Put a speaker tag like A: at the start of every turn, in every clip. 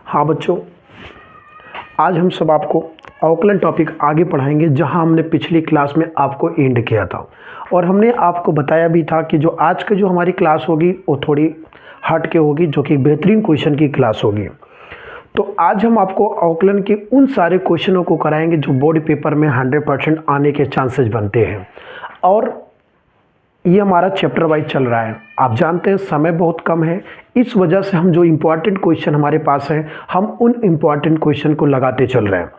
A: हाँ बच्चों, आज हम सब आपको अवकलन टॉपिक आगे पढ़ाएंगे जहां हमने पिछली क्लास में आपको एंड किया था और हमने आपको बताया भी था कि जो आज की जो हमारी क्लास होगी वो थोड़ी हट के होगी, जो कि बेहतरीन क्वेश्चन की क्लास होगी। तो आज हम आपको अवकलन के उन सारे क्वेश्चनों को कराएंगे जो बोर्ड पेपर में 100% आने के चांसेस बनते हैं और ये हमारा चैप्टर वाइज चल रहा है। आप जानते हैं समय बहुत कम है, इस वजह से हम जो इम्पोर्टेंट क्वेश्चन हमारे पास हैं हम उन इम्पोर्टेंट क्वेश्चन को लगाते चल रहे हैं।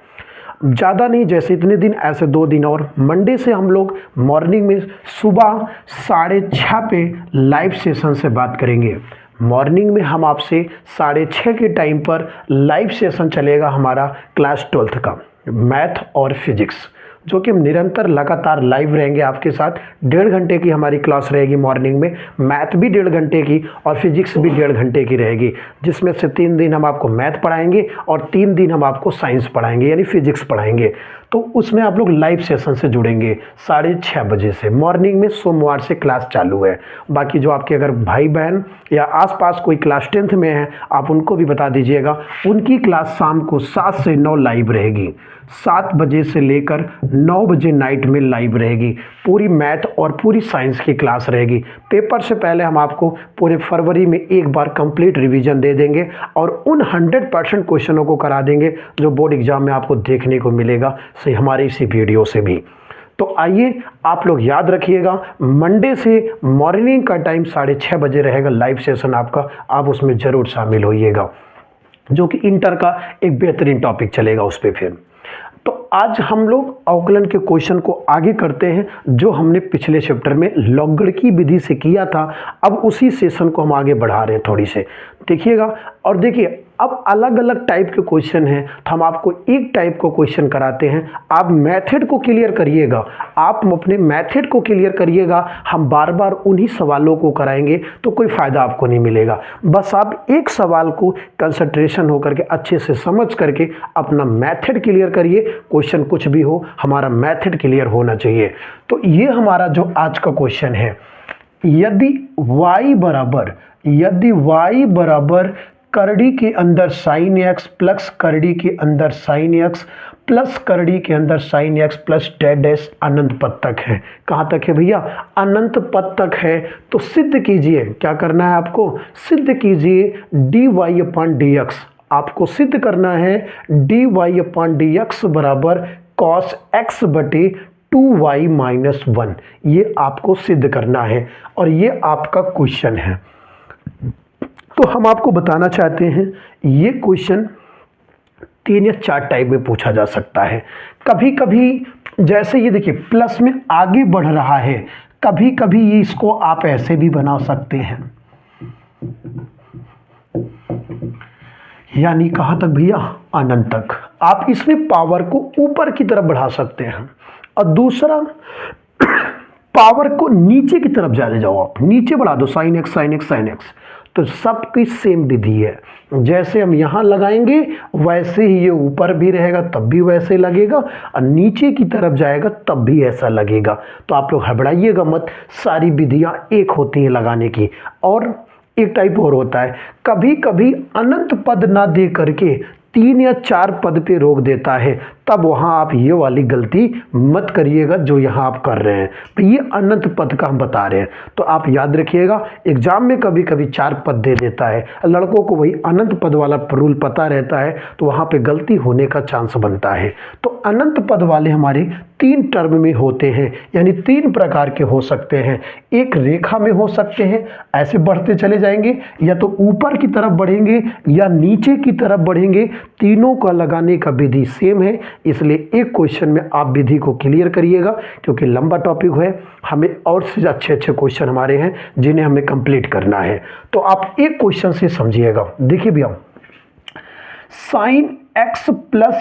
A: ज़्यादा नहीं, जैसे इतने दिन ऐसे 2 दिन, और मंडे से हम लोग मॉर्निंग में सुबह 6:30 पे लाइव सेशन से बात करेंगे। मॉर्निंग में हम आपसे 6:30 के टाइम पर लाइव सेशन चलेगा हमारा क्लास 12th का मैथ और फिजिक्स, जो कि हम निरंतर लगातार लाइव रहेंगे आपके साथ। 1.5 घंटे की हमारी क्लास रहेगी मॉर्निंग में, मैथ भी 1.5 घंटे की और फिजिक्स भी 1.5 घंटे की रहेगी, जिसमें से 3 दिन हम आपको मैथ पढ़ाएंगे और 3 दिन हम आपको साइंस पढ़ाएंगे यानी फिजिक्स पढ़ाएंगे। तो उसमें आप लोग लाइव सेशन से जुड़ेंगे 6:30 बजे से। मॉर्निंग में सोमवार से क्लास चालू है। बाकी जो आपके अगर भाई बहन या आसपास कोई क्लास 10th में है आप उनको भी बता दीजिएगा, उनकी क्लास शाम को 7 से 9 लाइव रहेगी। 7 बजे से लेकर 9 बजे नाइट में लाइव रहेगी। पूरी मैथ और पूरी साइंस की क्लास रहेगी। पेपर से पहले हम आपको पूरे फरवरी में एक बार कंप्लीट रिवीजन दे देंगे और उन 100% क्वेश्चनों को करा देंगे जो बोर्ड एग्जाम में आपको देखने को मिलेगा से हमारे इसी वीडियो से भी। तो आइए आप लोग याद रखिएगा, मंडे से मॉर्निंग का टाइम 6:30 बजे रहेगा लाइव सेशन आपका, आप उसमें ज़रूर शामिल होइएगा, जो कि इंटर का एक बेहतरीन टॉपिक चलेगा उस पर। फिर तो आज हम लोग अवकलन के क्वेश्चन को आगे करते हैं जो हमने पिछले चैप्टर में लॉगरिथम विधि से किया था। अब उसी सेशन को हम आगे बढ़ा रहे हैं थोड़ी से, देखिएगा। और देखिए, अब अलग अलग टाइप के क्वेश्चन हैं तो हम आपको एक टाइप को क्वेश्चन कराते हैं। आप मेथड को क्लियर करिएगा, आप अपने मेथड को क्लियर करिएगा। हम बार बार उन्हीं सवालों को कराएंगे तो कोई फ़ायदा आपको नहीं मिलेगा। बस आप एक सवाल को कंसंट्रेशन होकर के अच्छे से समझ करके अपना मेथड क्लियर करिए। क्वेश्चन कुछ भी हो, हमारा मेथड क्लियर होना चाहिए। तो ये हमारा जो आज का क्वेश्चन है, यदि y बराबर करड़ी के अंदर sin x प्लस करड़ी के अंदर sin x प्लस करड़ी के अंदर sin x प्लस डैश अनंत पद तक है। कहाँ तक है भैया? अनंत पद तक है। तो सिद्ध कीजिए, क्या करना है आपको? सिद्ध कीजिए dy/dx। आपको सिद्ध करना है dy/dx बराबर cos x बटे 2y - 1। ये आपको सिद्ध करना है और ये आपका क्वेश्चन है। तो हम आपको बताना चाहते हैं ये क्वेश्चन 3 या 4 टाइप में पूछा जा सकता है। कभी कभी जैसे ये देखिए प्लस में आगे बढ़ रहा है, कभी कभी ये इसको आप ऐसे भी बना सकते हैं, यानी कहाँ तक भैया? अनंत तक। आप इसमें पावर को ऊपर की तरफ बढ़ा सकते हैं और दूसरा पावर को नीचे की तरफ जाने जाओ, आप नीचे बढ़ा दो sin x। तो सबकी सेम विधि है। जैसे हम यहाँ लगाएंगे वैसे ही ये ऊपर भी रहेगा तब भी वैसे लगेगा और नीचे की तरफ जाएगा तब भी ऐसा लगेगा। तो आप लोग घबराइएगा मत, सारी विधियाँ एक होती हैं लगाने की। और एक टाइप और होता है, कभी कभी अनंत पद ना दे करके 3 या 4 पद पे रोक देता है, तब वहाँ आप ये वाली गलती मत करिएगा जो यहाँ आप कर रहे हैं। तो ये अनंत पद का हम बता रहे हैं, तो आप याद रखिएगा। एग्जाम में कभी कभी 4 पद दे देता है, लड़कों को वही अनंत पद वाला रूल पता रहता है, तो वहाँ पे गलती होने का चांस बनता है। तो अनंत पद वाले हमारे 3 टर्म में होते हैं, यानी 3 प्रकार के हो सकते हैं। एक रेखा में हो सकते हैं, ऐसे बढ़ते चले जाएंगे, या तो ऊपर की तरफ बढ़ेंगे या नीचे की तरफ बढ़ेंगे। तीनों का लगाने का विधि सेम है, इसलिए एक क्वेश्चन में आप विधि को क्लियर करिएगा, क्योंकि लंबा टॉपिक है, हमें और से अच्छे क्वेश्चन हमारे हैं जिन्हें हमें कंप्लीट करना है। तो आप एक क्वेश्चन से समझिएगा। देखिए भैया, sin x plus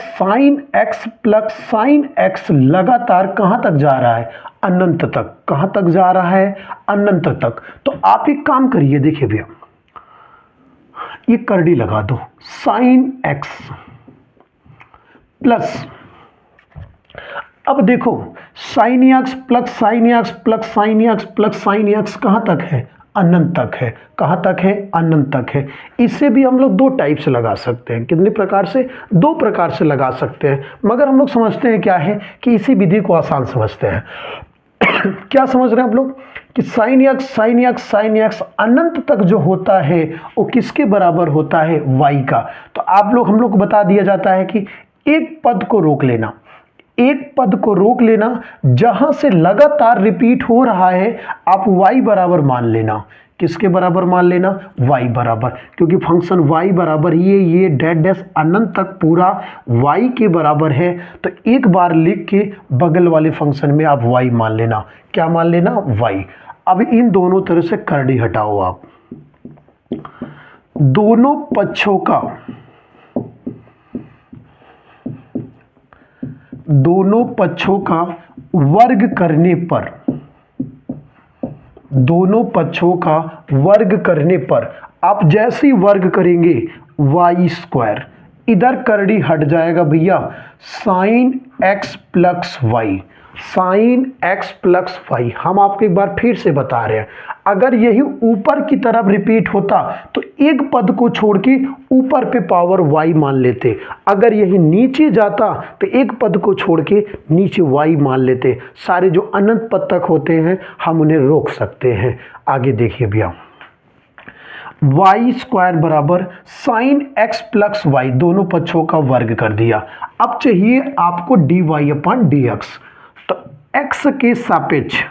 A: sin x लगातार कहाँ तक जा रहा है? अनंत तक। कहाँ तक जा रहा है? अनंत तक। तो आप एक काम करिए, देखिए भैया, ये करड़ी लगा दो, sin x प्लस, अब देखो sin x plus sin x plus sin x plus sin x कहाँ तक है? अनंत तक है। कहाँ तक है? अनंत तक है। इससे भी हम लोग दो टाइप से लगा सकते हैं। कितने प्रकार से? दो प्रकार से लगा सकते हैं। मगर हम लोग समझते हैं क्या है कि इसी विधि को आसान समझते हैं। क्या समझ रहे हैं आप लोग कि साइन एक्स अनंत तक जो होता है वो किसके बराबर होता है? y का। तो हम लोग को बता दिया जाता है कि एक पद को रोक लेना, एक पद को रोक लेना, जहां से लगातार रिपीट हो रहा है आप y बराबर मान लेना। किसके बराबर मान लेना? y बराबर, क्योंकि फंक्शन y बराबर ये डैश डैश अनंत तक पूरा y के बराबर है। तो एक बार लिख के बगल वाले फंक्शन में आप y मान लेना। क्या मान लेना? y। अब इन दोनों तरह से करड़ी हटाओ आप। दोनों पक्षों का वर्ग करने पर, दोनों पक्षों का वर्ग करने पर आप जैसे ही वर्ग करेंगे वाई स्क्वायर, इधर करड़ी हट जाएगा भैया, sine x plus y, sine x plus y. हम आपको एक बार फिर से बता रहे हैं, अगर यही ऊपर की तरफ रिपीट होता तो एक पद को छोड़ के ऊपर पे पावर y मान लेते, अगर यही नीचे जाता तो एक पद को छोड़ के नीचे y मान लेते। सारे जो अनंत पद तक होते हैं हम उन्हें रोक सकते हैं। आगे देखिए भैया, वाई स्क्वायर बराबर साइन एक्स प्लस वाई, दोनों पक्षों का वर्ग कर दिया। अब चाहिए आपको d y upon d x. तो x के सापेक्ष,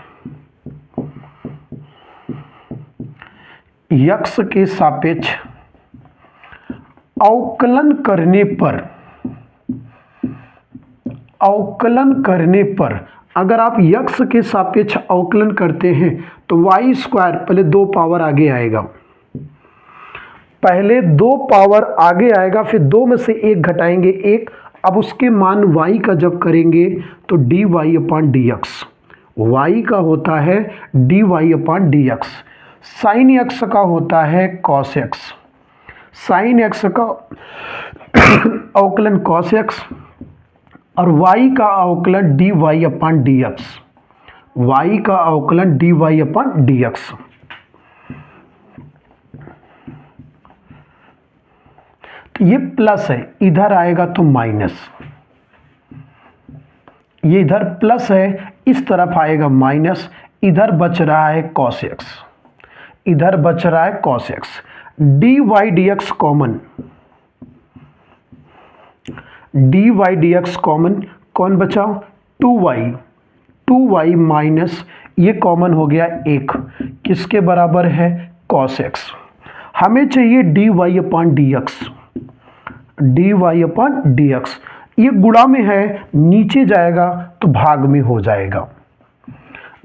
A: x के सापेक्ष अवकलन करने पर अगर आप x के सापेक्ष अवकलन करते हैं तो वाई स्क्वायर, पहले दो पावर आगे आएगा, पहले दो पावर आगे आएगा, फिर दो में से एक घटाएंगे एक। अब उसके मान y का जब करेंगे तो d y upon d x, y का होता है d y upon d x, sine x का होता है कॉस एक्स, साइन एक्स का अवकलन कॉस एक्स और y का अवकलन d y upon d x, y का अवकलन d y upon d x. ये प्लस है, इधर आएगा तो माइनस, ये इधर प्लस है, इस तरफ आएगा माइनस, इधर बच रहा है कॉस एक्स, इधर बच रहा है cos x. D y d x common, d y d x common, कौन बचा? 2y, 2y माइनस ये कॉमन हो गया एक, किसके बराबर है? Cos x. हमें चाहिए d y upon d x, d y upon d x. ये गुणा में है, नीचे जाएगा तो भाग में हो जाएगा,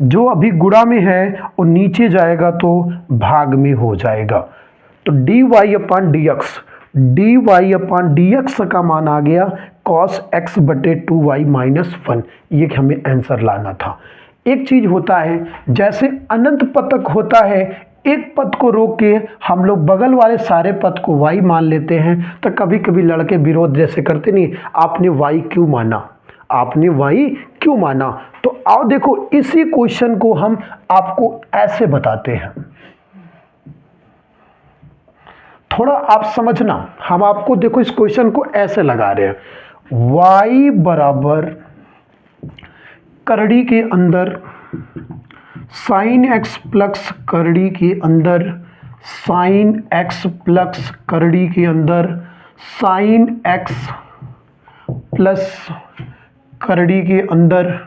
A: जो अभी गुणा में है और नीचे जाएगा तो भाग में हो जाएगा। तो d y upon d x, d y upon d x का मान आ गया कॉस एक्स बटे 2y माइनस 1। ये हमें आंसर लाना था। एक चीज होता है, जैसे अनंत पद तक होता है, एक पद को रोक के हम लोग बगल वाले सारे पद को y मान लेते हैं। तो कभी कभी लड़के विरोध जैसे करते नहीं, आपने y क्यों माना, आपने y क्यों माना। तो आओ देखो, इसी क्वेश्चन को हम आपको ऐसे बताते हैं, थोड़ा आप समझना। हम आपको देखो इस क्वेश्चन को ऐसे लगा रहे हैं, y बराबर करड़ी के अंदर साइन एक्स प्लस करड़ी के अंदर, साइन एक्स प्लस करड़ी के अंदर साइन एक्स प्लस करड़ी के अंदर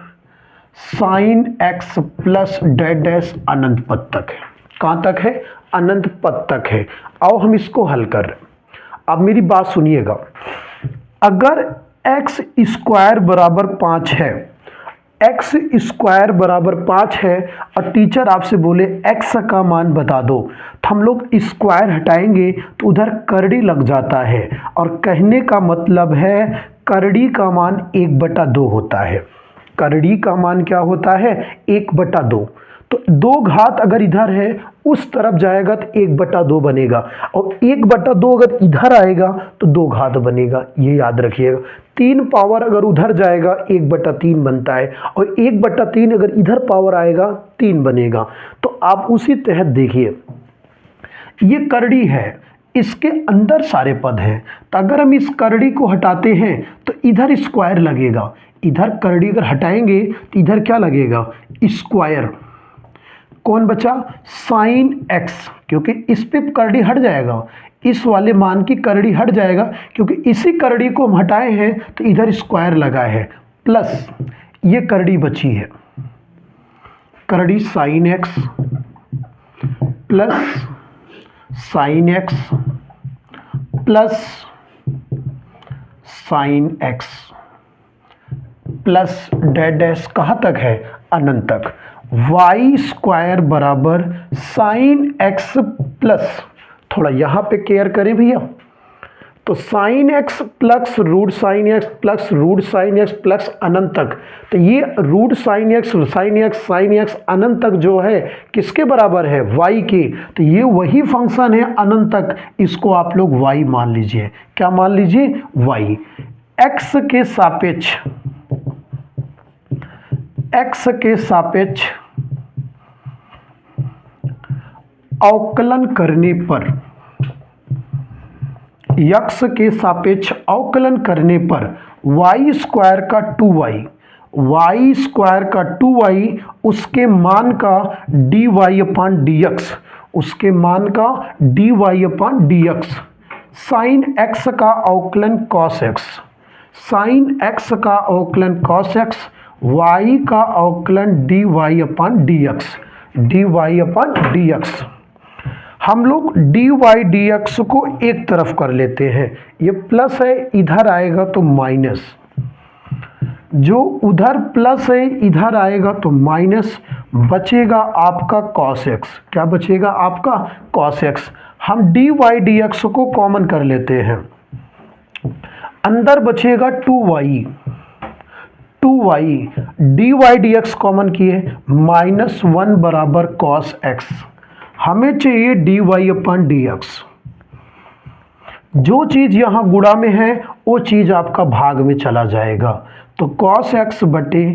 A: sine x plus dash dash अनंत पद तक है। कहाँ तक है? अनंत पद तक है। आओ हम इसको हल कर रहे हैं। अब मेरी बात सुनिएगा, अगर एक्स स्क्वायर बराबर 5 है, एक्स स्क्वायर बराबर 5 है और टीचर आपसे बोले एक्स का मान बता दो, तो हम लोग स्क्वायर हटाएंगे तो उधर करड़ी लग जाता है, और कहने का मतलब है करड़ी का मान 1/2 होता है। करड़ी का मान क्या होता है? 1/2। तो 2 घात अगर इधर है उस तरफ जाएगा तो 1/2 बनेगा, और 1/2 अगर इधर आएगा तो 2 घात बनेगा। ये याद रखिएगा। 3 पावर अगर उधर जाएगा 1/3 बनता है, और 1/3 अगर इधर पावर आएगा 3 बनेगा। तो आप उसी तहत देखिए, ये करड़ी है, इसके अंदर सारे पद हैं, तो अगर हम इस करड़ी को हटाते हैं तो इधर स्क्वायर लगेगा, इधर करड़ी अगर हटाएंगे तो इधर क्या लगेगा, स्क्वायर। कौन बचा, साइन एक्स, क्योंकि इस पे करड़ी हट जाएगा, इस वाले मान की करड़ी हट जाएगा, क्योंकि इसी करड़ी को हम हटाए हैं तो इधर स्क्वायर लगा है, प्लस ये करड़ी बची है, करड़ी sine x plus sine x plus sine x plus dash dash कहाँ तक है, अनंत तक। वाई स्क्वायर बराबर साइन एक्स प्लस, थोड़ा यहाँ पे केयर करें भैया, तो sine x plus root sine x plus root sine x plus अनंत तक, तो ये root sine x sine x अनंत तक जो है किसके बराबर है, y के, तो ये वही फंक्शन है अनंत तक, इसको आप लोग y मान लीजिए। क्या मान लीजिए, y। x के सापेक्ष अवकलन करने पर, x के सापेक्ष अवकलन करने पर y स्क्वायर का 2y, y स्क्वायर का 2y उसके मान का dy अपॉन dx, उसके मान का dy upon dx, sine x का अवकलन cos x, साइन x का अवकलन cos x, y का अवकलन dy upon dx, dy upon dx। हम लोग dy dx को एक तरफ कर लेते हैं, ये प्लस है इधर आएगा तो माइनस, जो उधर प्लस है इधर आएगा तो माइनस, बचेगा आपका cos x। क्या बचेगा आपका, cos x। हम dy dx को कॉमन कर लेते हैं, अंदर बचेगा 2y, dy dx कॉमन किए, -1 बराबर cos x, हमें चाहिए dy अपॉन dx। जो चीज यहां गुणा में है वो चीज आपका भाग में चला जाएगा, तो cos x बटे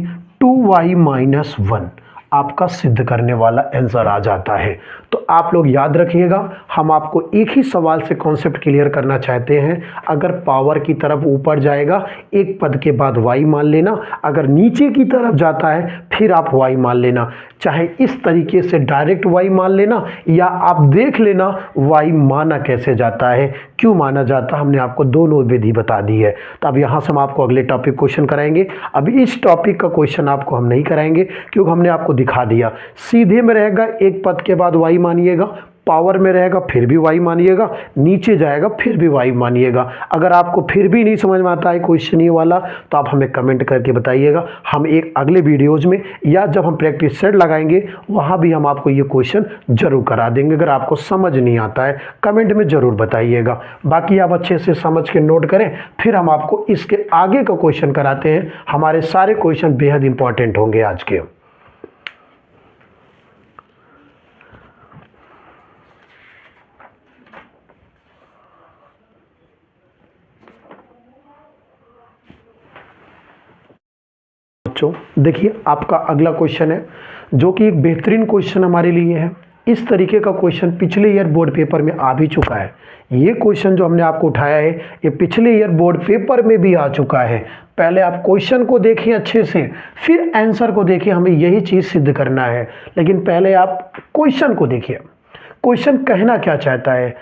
A: 2y माइनस 1 आपका सिद्ध करने वाला आंसर आ जाता है। तो आप लोग याद रखिएगा, हम आपको एक ही सवाल से कॉन्सेप्ट क्लियर करना चाहते हैं। अगर पावर की तरफ ऊपर जाएगा एक पद के बाद y मान लेना, अगर नीचे की तरफ जाता है फिर आप y मान लेना, चाहे इस तरीके से डायरेक्ट y मान लेना या आप देख लेना y माना कैसे जाता है, क्यों माना जाता है, हमने आपको दोनों विधि बता दी है। तो अब यहाँ से हम आपको अगले टॉपिक क्वेश्चन कराएंगे। अब इस टॉपिक का क्वेश्चन आपको हम नहीं कराएंगे क्योंकि हमने आपको दिखा दिया, सीधे में रहेगा एक पद के बाद y मानिएगा, पावर में रहेगा फिर भी y मानिएगा, नीचे जाएगा फिर भी y मानिएगा। अगर आपको फिर भी नहीं समझ में आता है क्वेश्चन ये वाला तो आप हमें कमेंट करके बताइएगा, हम एक अगले वीडियोज में या जब हम प्रैक्टिस सेट लगाएंगे वहाँ भी हम आपको ये क्वेश्चन जरूर करा देंगे। अगर आपको समझ नहीं आता है कमेंट में ज़रूर बताइएगा। बाकी आप अच्छे से समझ के नोट करें, फिर हम आपको इसके आगे का क्वेश्चन कराते हैं। हमारे सारे क्वेश्चन बेहद इंपॉर्टेंट होंगे आज के। बच्चों देखिए, आपका अगला क्वेश्चन है जो कि एक बेहतरीन क्वेश्चन हमारे लिए है। इस तरीके का क्वेश्चन पिछले ईयर बोर्ड पेपर में आ भी चुका है। ये क्वेश्चन जो हमने आपको उठाया है ये पिछले ईयर बोर्ड पेपर में भी आ चुका है। पहले आप क्वेश्चन को देखिए अच्छे से, फिर आंसर को देखिए, हमें यही चीज़ सिद्ध करना है। लेकिन पहले आप क्वेश्चन को देखिए, क्वेश्चन कहना क्या चाहता है,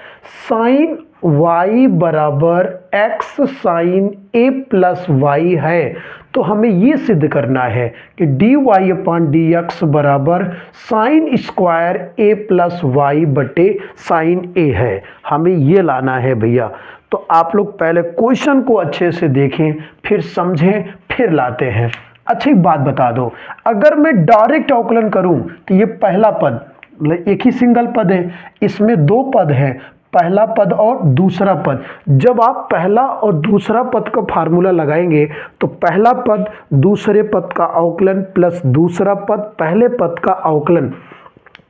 A: साइन y बराबर x sine a plus y है, तो हमें ये सिद्ध करना है कि dy अपॉन dx बराबर sine square a plus y बटे साइन a है। हमें ये लाना है भैया। तो आप लोग पहले क्वेश्चन को अच्छे से देखें, फिर समझें, फिर लाते हैं। अच्छी बात बता दो, अगर मैं डायरेक्ट अवकलन करूं तो ये पहला पद एक ही सिंगल पद है, इसमें दो पद है, पहला पद और दूसरा पद। जब आप पहला और दूसरा पद का फार्मूला लगाएंगे तो पहला पद दूसरे पद का अवकलन प्लस दूसरा पद पहले पद का अवकलन,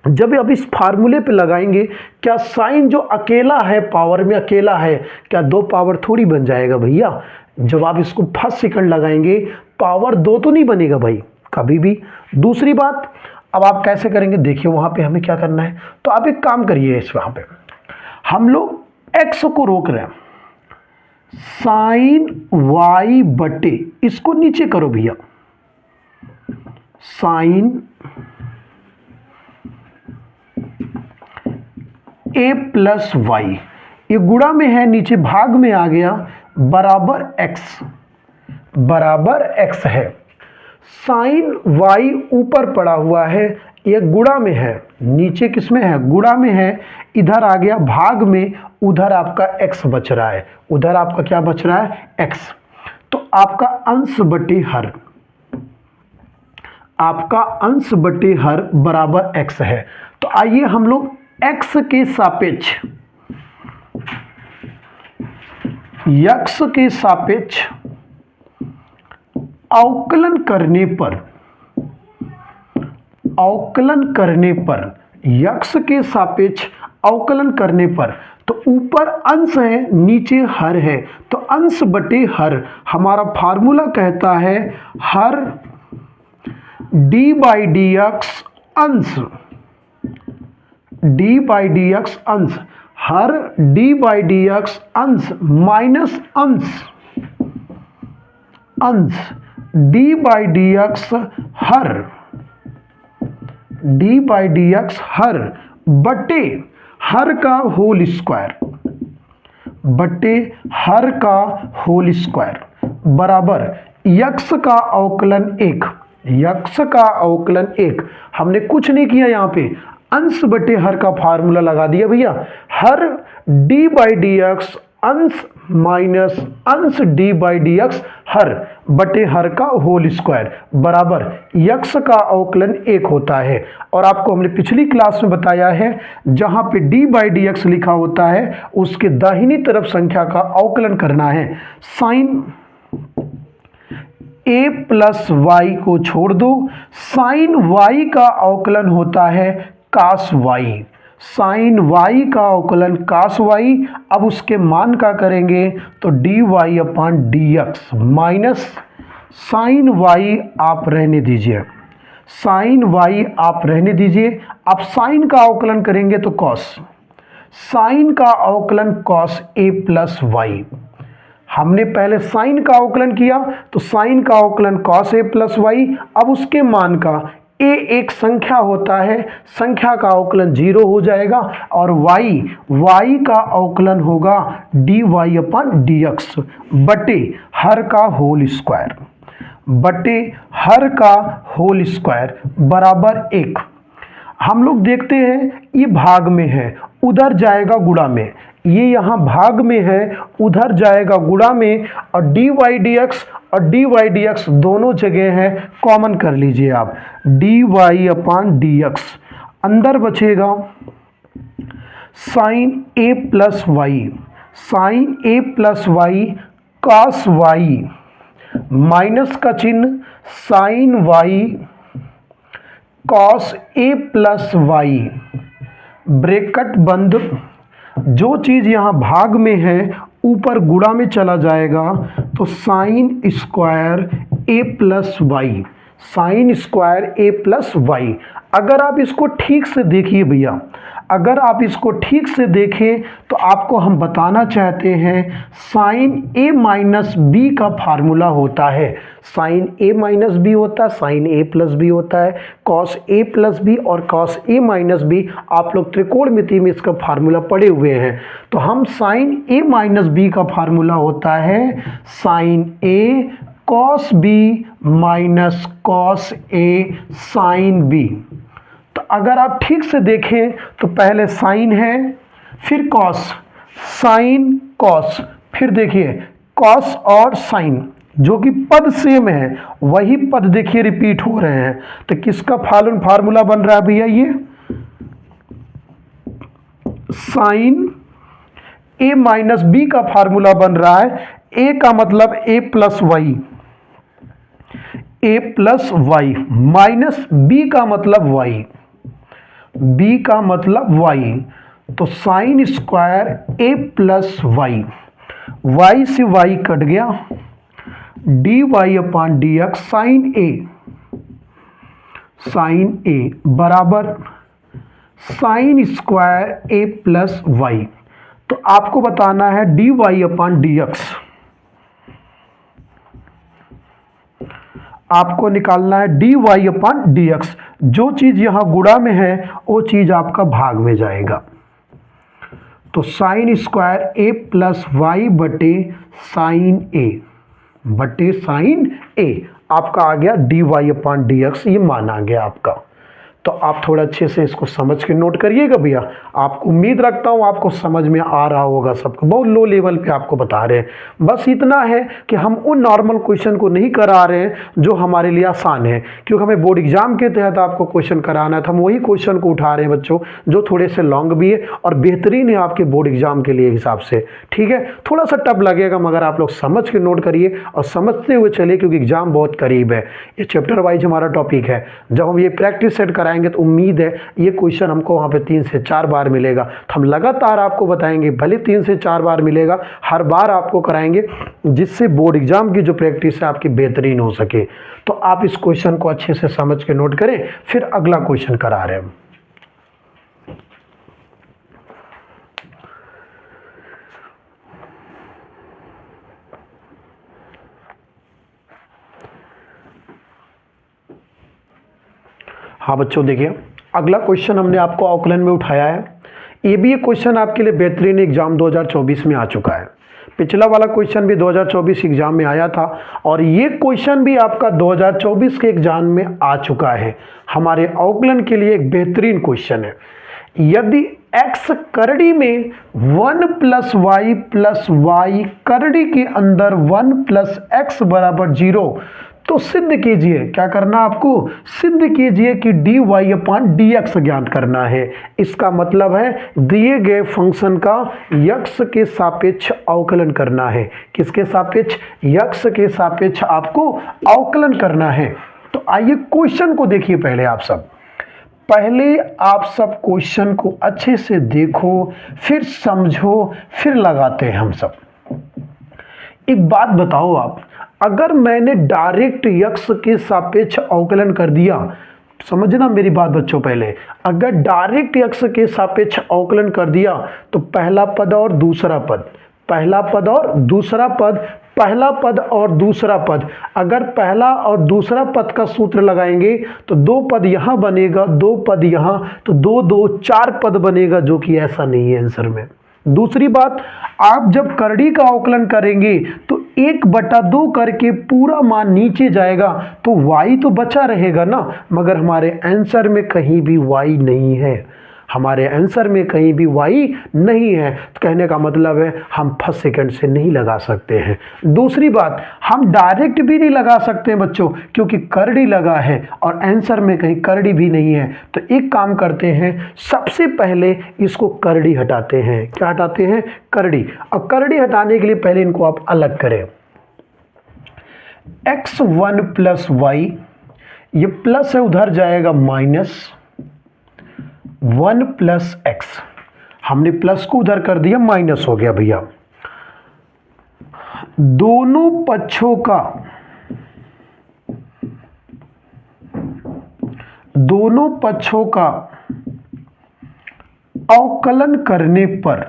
A: जब आप इस फार्मूले पे लगाएंगे, क्या साइन जो अकेला है पावर में अकेला है, क्या दो पावर थोड़ी बन जाएगा भैया। जब आप इसको फर्स्ट सेकंड लगाएंगे पावर दो तो नहीं बनेगा भाई कभी भी। दूसरी बात, अब आप कैसे करेंगे देखिए, वहाँ पे हमें क्या करना है, तो आप एक काम करिए, इस वहाँ पे हम लोग एक्स को रोक रहे हैं, साइन वाई बटे, इसको नीचे करो भैया, साइन ए प्लस वाई, ये गुणा में है, नीचे भाग में आ गया, बराबर एक्स है। साइन वाई ऊपर पड़ा हुआ है, ये गुणा में है, नीचे किस में है, गुणा में है, इधर आ गया भाग में, उधर आपका एक्स बच रहा है, उधर आपका क्या बच रहा है, एक्स। तो आपका अंश बटे हर, आपका अंश बटे हर बराबर एक्स है। तो आइए हम लोग एक्स के सापेक्ष, यक्स के सापेक्ष अवकलन करने पर, यक्स के सापेक्ष अवकलन करने पर, तो ऊपर अंश है, नीचे हर है, तो अंश बटे हर, हमारा फार्मूला कहता है हर डी बाई डी एक्स अंश, डी बाई डी एक्स अंश, हर डी बाई डी एक्स अंश माइनस अंश डी बाई डी एक्स हर, डी बाई डी एक्स हर बटे हर का होल स्क्वायर, बटे हर का होल स्क्वायर बराबर यक्स का अवकलन 1, यक्स का अवकलन 1। हमने कुछ नहीं किया, यहाँ पे अंश बटे हर का फार्मूला लगा दिया भैया, हर डी बाई डी एक्स अंश माइनस अंश डी बाई डी एक्स हर बटे हर का होल स्क्वायर बराबर यक्स का अवकलन 1 होता है। और आपको हमने पिछली क्लास में बताया है, जहां पे डी बाई डी एक्स लिखा होता है उसके दाहिनी तरफ संख्या का अवकलन करना है। साइन ए प्लस वाई को छोड़ दो, साइन वाई का अवकलन होता है कास वाई, साइन वाई का अवकलन कास वाई। अब उसके मान का करेंगे तो d y upon d x minus sine y आप रहने दीजिए, साइन वाई आप रहने दीजिए। आप साइन का अवकलन करेंगे तो कॉस, साइन का अवकलन कॉस ए प्लस वाई। हमने पहले साइन का अवकलन किया तो साइन का अवकलन कॉस ए प्लस वाई। अब उसके मान का ए एक संख्या होता है, संख्या का अवकलन 0 हो जाएगा और y का अवकलन होगा D y upon d x बटे हर का होल स्क्वायर, बटे हर का होल स्क्वायर बराबर 1। हम लोग देखते हैं ये भाग में है, उधर जाएगा गुणा में, ये यहाँ भाग में है, उधर जाएगा गुणा में, और डी वाई डी एक्स और डी वाई डी एक्स दोनों जगह है, कॉमन कर लीजिए आप, d y upon d x. अंदर बचेगा sine A plus y, sine A plus y cos y minus का चिन्ह साइन वाई कॉस ए प्लस वाई, ब्रैकेट बंद। जो चीज़ यहाँ भाग में है ऊपर गुणा में चला जाएगा, तो साइन स्क्वायर ए प्लस वाई, साइन स्क्वायर ए प्लस वाई। अगर आप इसको ठीक से देखिए भैया, अगर आप इसको ठीक से देखें तो आपको हम बताना चाहते हैं साइन ए माइनस बी का फार्मूला होता है, साइन ए माइनस बी होता है, साइन ए प्लस बी होता है, कॉस ए प्लस बी और कॉस ए माइनस बी। आप लोग त्रिकोणमिति में इसका फार्मूला पढ़े हुए हैं। तो हम साइन ए माइनस बी का फार्मूला होता है sign A cos B minus cos A sine B. तो अगर आप ठीक से देखें तो पहले साइन है, फिर कॉस, साइन कॉस, फिर देखिए कॉस और साइन, जो कि पद सेम है, वही पद देखिए रिपीट हो रहे हैं। तो किसका फार्मूला बन रहा है भैया, ये साइन ए माइनस बी का फार्मूला बन रहा है। ए का मतलब ए प्लस वाई, ए प्लस वाई, माइनस बी का मतलब वाई, बी का मतलब वाई। तो साइन स्क्वायर ए प्लस वाई, वाई से वाई कट गया, D y upon d x sign ए बराबर साइन स्क्वायर ए प्लस वाई। तो आपको बताना है dy अपॉन dx, आपको निकालना है dy अपॉन dx। जो चीज यहां गुणा में है वो चीज आपका भाग में जाएगा। तो sine square a plus y बटे साइन a बटे साइन a आपका आ गया dy अपॉन dx, ये मान आ गया आपका। तो आप थोड़ा अच्छे से इसको समझ के नोट करिएगा भैया। आपको उम्मीद रखता हूँ आपको समझ में आ रहा होगा सबको, बहुत लो लेवल पे आपको बता रहे हैं। बस इतना है कि हम उन नॉर्मल क्वेश्चन को नहीं करा रहे हैं जो हमारे लिए आसान है, क्योंकि हमें बोर्ड एग्जाम के तहत आपको क्वेश्चन कराना है। तो हम वही क्वेश्चन को उठा रहे हैं बच्चों जो थोड़े से लॉन्ग भी है और बेहतरीन है आपके बोर्ड एग्जाम के लिए हिसाब से। ठीक है, थोड़ा सा टफ लगेगा मगर आप लोग समझ के नोट करिए और समझते हुए चलिए, क्योंकि एग्जाम बहुत करीब है। ये चैप्टर वाइज हमारा टॉपिक है। जब हम ये प्रैक्टिस सेट कराएंगे तो उम्मीद है ये क्वेश्चन हमको वहाँ पे 3 से 4 बार मिलेगा। तो हम लगातार आपको बताएंगे, भले 3 से 4 बार मिलेगा, हर बार आपको कराएंगे जिससे बोर्ड एग्जाम की जो प्रैक्टिस है आपकी बेहतरीन हो सके। तो आप इस क्वेश्चन को अच्छे से समझ के नोट करें, फिर अगला क्वेश्चन करा रहे हैं। हाँ बच्चों देखिए, अगला क्वेश्चन हमने आपको आकलन में उठाया है। ये भी एक क्वेश्चन आपके लिए बेहतरीन एग्जाम 2024 में आ चुका है। पिछला वाला क्वेश्चन भी 2024 एग्जाम में आया था और ये क्वेश्चन भी आपका 2024 के एग्जाम में आ चुका है। हमारे आकलन के लिए एक बेहतरीन क्वेश्चन है। यदि x करड़ी में 1 प्लस वाई प्लस वाई करड़ी के अंदर 1 प्लस एक्स बराबर 0, तो सिद्ध कीजिए। क्या करना आपको? सिद्ध कीजिए कि dy अपॉन dx ज्ञात करना है। इसका मतलब है दिए गए फंक्शन का x के सापेक्ष अवकलन करना है। किसके सापेक्ष? x के सापेक्ष आपको अवकलन करना है। तो आइए क्वेश्चन को देखिए पहले आप सब। पहले आप सब क्वेश्चन को अच्छे से देखो, फिर समझो, फिर लगाते हैं हम सब। एक बात बताओ आप, अगर मैंने डायरेक्ट x के सापेक्ष अवकलन कर दिया, समझना मेरी बात बच्चों पहले, अगर डायरेक्ट x के सापेक्ष अवकलन कर दिया तो पहला पद और दूसरा पद, पहला पद और दूसरा पद, पहला पद और दूसरा पद, अगर पहला और दूसरा पद का सूत्र लगाएंगे तो 2 पद यहां बनेगा, 2 पद यहां, तो 2 2 4 पद बनेगा, जो कि ऐसा नहीं है आंसर में। दूसरी बात, आप जब करड़ी का अवकलन करेंगे तो 1/2 करके पूरा मान नीचे जाएगा, तो y तो बचा रहेगा ना, मगर हमारे आंसर में कहीं भी y नहीं है। हमारे आंसर में कहीं भी y नहीं है। तो कहने का मतलब है हम फर्स्ट सेकंड से नहीं लगा सकते हैं। दूसरी बात, हम डायरेक्ट भी नहीं लगा सकते हैं बच्चों, क्योंकि करड़ी लगा है और आंसर में कहीं करड़ी भी नहीं है। तो एक काम करते हैं, सबसे पहले इसको करड़ी हटाते हैं। क्या हटाते हैं? करड़ी। और करड़ी हटाने के लिए पहले इनको आप अलग करें। x1 प्लस वाई, ये प्लस है उधर जाएगा माइनस 1 प्लस एक्स, हमने प्लस को उधर कर दिया, माइनस हो गया भैया। दोनों पक्षों का अवकलन करने पर,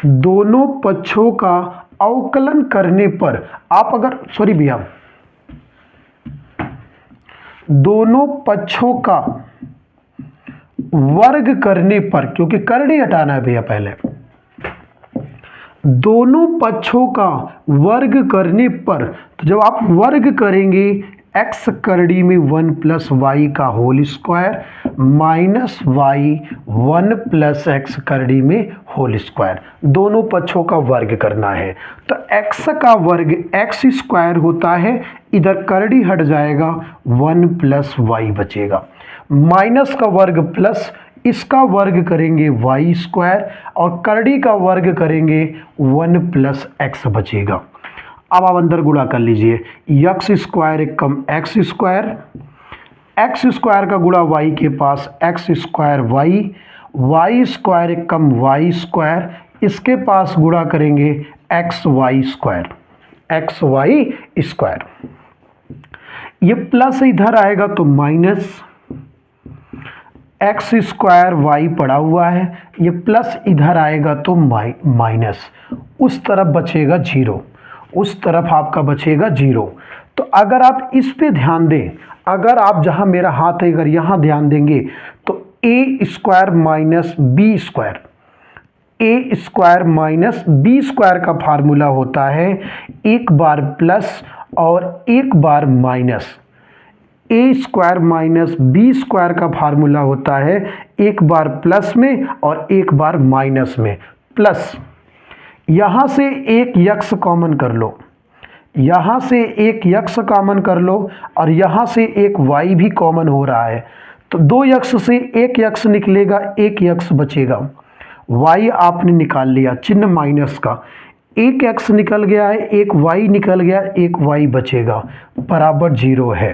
A: दोनों पक्षों का अवकलन करने पर आप अगर, सॉरी भैया, दोनों पक्षों का वर्ग करने पर, क्योंकि करड़ी हटाना है भैया पहले, दोनों पक्षों का वर्ग करने पर, तो जब आप वर्ग करेंगे x करड़ी में 1 प्लस वाई का whole square minus y 1 plus x करड़ी में होल स्क्वायर, दोनों पक्षों का वर्ग करना है। तो x का वर्ग एक्स स्क्वायर होता है, इधर करड़ी हट जाएगा, 1 प्लस वाई बचेगा, माइनस का वर्ग प्लस, इसका वर्ग करेंगे वाई स्क्वायर और करड़ी का वर्ग करेंगे 1 प्लस एक्स बचेगा। अब आप अंदर गुणा कर लीजिए, एक्स स्क्वायर कम एक्स स्क्वायर, एक्स स्क्वायर का गुणा वाई के पास x square y, y square कम वाई स्क्वायर, इसके पास गुणा करेंगे x y square, x y square. ये प्लस इधर आएगा तो माइनस एक्स स्क्वायर वाई पड़ा हुआ है, ये प्लस इधर आएगा तो माइनस, उस तरफ बचेगा जीरो, उस तरफ आपका बचेगा जीरो। तो अगर आप इस पे ध्यान दें, अगर आप जहां मेरा हाथ है अगर यहां ध्यान देंगे तो ए स्क्वायर माइनस बी स्क्वायर, ए स्क्वायर माइनस बी स्क्वायर का फार्मूला होता है एक बार प्लस और एक बार माइनस। ए स्क्वायर माइनस बी स्क्वायर का फार्मूला होता है एक बार प्लस में और एक बार माइनस में। प्लस यहां से एक यक्स कॉमन कर लो, यहां से एक यक्स कॉमन कर लो और यहां से एक वाई भी कॉमन हो रहा है, तो दो यक्स से एक यक्स निकलेगा, एक यक्स बचेगा। वाई आपने निकाल लिया चिन्ह माइनस का, एक एक्स निकल गया है, एक वाई निकल गया, एक वाई बचेगा, बराबर जीरो है।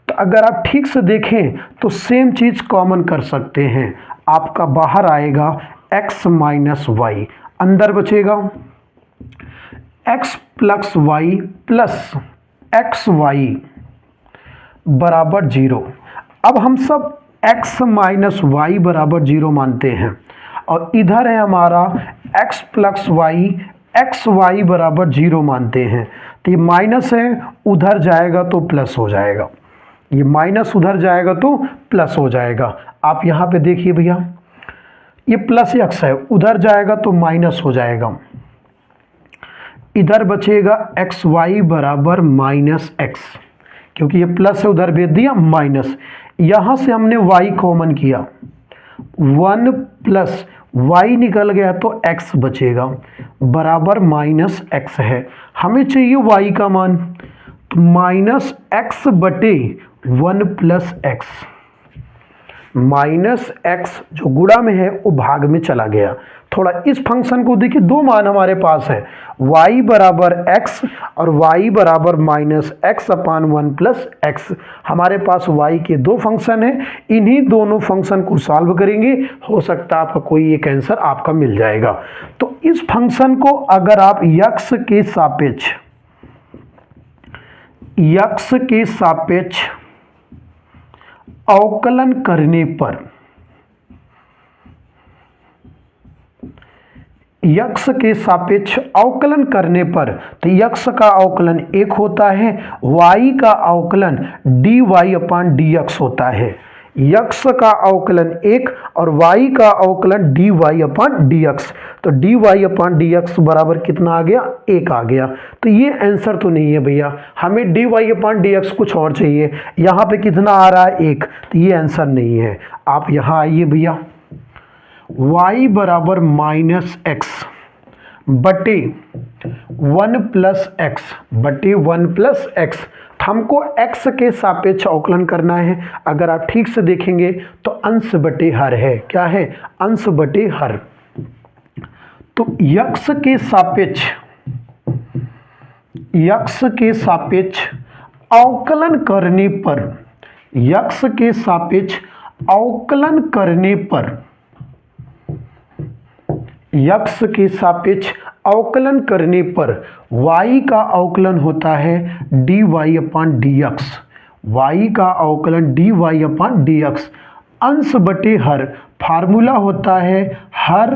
A: तो अगर आप ठीक से देखें तो सेम चीज कॉमन कर सकते हैं, आपका बाहर आएगा x माइनस वाई, अंदर बचेगा x plus y plus x y बराबर जीरो। अब हम सब x माइनस वाई बराबर जीरो मानते हैं और इधर है हमारा x plus y, x y बराबर जीरो मानते हैं। तो ये माइनस है, उधर जाएगा तो प्लस हो जाएगा, ये माइनस उधर जाएगा तो प्लस हो जाएगा। आप यहाँ पे देखिए भैया, ये प्लस एक्स है, उधर जाएगा तो माइनस हो जाएगा, इधर बचेगा एक्स वाई बराबर माइनस एक्स, क्योंकि ये प्लस है उधर भेज दिया माइनस। यहाँ से हमने वाई कॉमन किया, वन प्लस वाई निकल गया तो एक्स बचेगा, बराबर माइनस एक्स है। हमें चाहिए वाई का मान, तो माइनस एक्स बटे one plus x, minus x जो गुणा में है वो भाग में चला गया। थोड़ा इस फंक्शन को देखिए, दो मान हमारे पास है, y बराबर x और y बराबर minus x upon one plus x. हमारे पास y के दो फंक्शन है, इन्हीं दोनों फंक्शन को सॉल्व करेंगे, हो सकता है आपका कोई एक आंसर आपका मिल जाएगा। तो इस फंक्शन को अगर आप x के सापेक्ष अवकलन करने पर, यक्स के सापेक्ष अवकलन करने पर, तो यक्स का अवकलन एक होता है, वाई का अवकलन d y upon d x होता है। यक्स का अवकलन एक और वाई का अवकलन d y upon d x, तो d y upon d x बराबर कितना आ गया, एक आ गया। तो ये आंसर तो नहीं है भैया, हमें D y upon d x कुछ और चाहिए। यहाँ पे कितना आ रहा है, एक, तो ये आंसर नहीं है। आप यहाँ आइए भैया, y बराबर माइनस एक्स बटे वन प्लस एक्स बटे वन प्लस एक्स, हमको x के सापेक्ष अवकलन करना है। अगर आप ठीक से देखेंगे तो अंश बटे हर है, क्या है, अंश बटे हर। तो x के सापेक्ष अवकलन करने पर, x के सापेक्ष अवकलन करने पर, यक्स के सापेक्ष अवकलन करने पर y का अवकलन होता है d y upon d x, y का अवकलन d y upon d x, अंश बटे हर, फार्मूला होता है हर